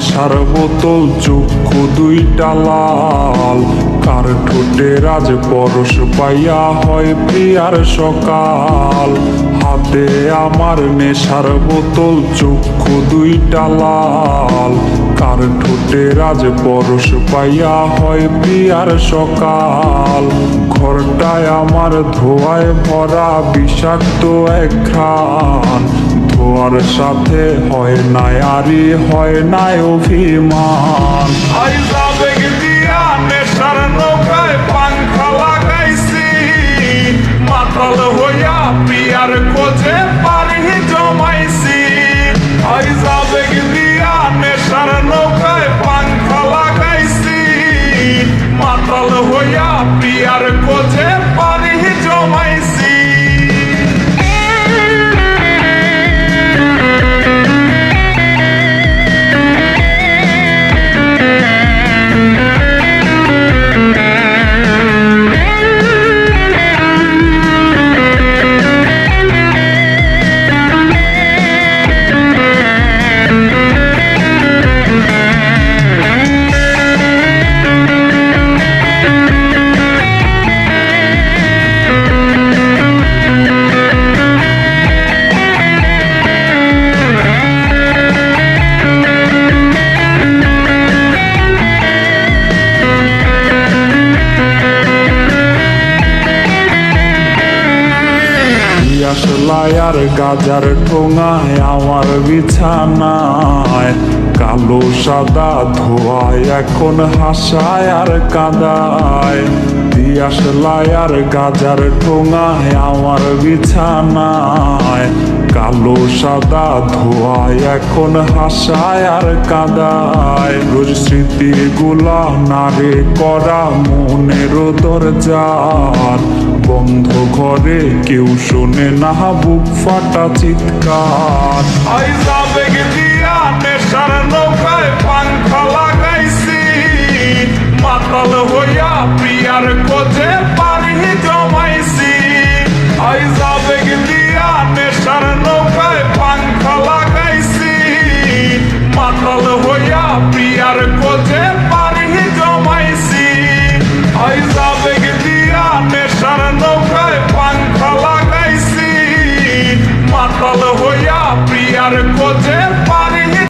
নেশার বোতল, চক্ষু দুইটা লাল। কার ঠোঁটে রাজ পরশ পাইয়া হয় প্রিয়ার সকাল। হাতে আমার নেশার বোতল, চক্ষু দুইটা লাল। কার ঠোঁটে রাজ পরশ পাইয়া হয় প্রিয়ার সকাল। ঘরটায় আমার ধোঁয়ায় ভরা বিষাক্ত এক ঘ্রাণ। ধোঁয়ার সাথে হয় নাই আরি, হয় নাই অভিমান। আবেগ দিয়া নেশার নৌকায় পাংখা লাগাইছি, মাতাল হইয়া প্রিয়ার খোঁজে পারি জমাইছি। আবেগ দিয়া নেশার নৌকায় পাংখা লাগাইছি, মাতাল হইয়া প্রিয়ার খোঁজে পারি জমাইছি। আর গাজার ঠোঙায় আমার বিছানায় কালো সাদা ধোয়ায় এখন হাসায় আর কাঁদায়। দিয়াশলাই আর গাজার ঠোঙায় আমার বিছানায় কালো সাদা ধোয়ায় এখন হাসায় আর কাঁদায়। রোজ স্মৃতিগুলা নারে করা মনের দরজার বন্ধ ঘরে কেউ শোনে না বুক ফাটা চিৎকার।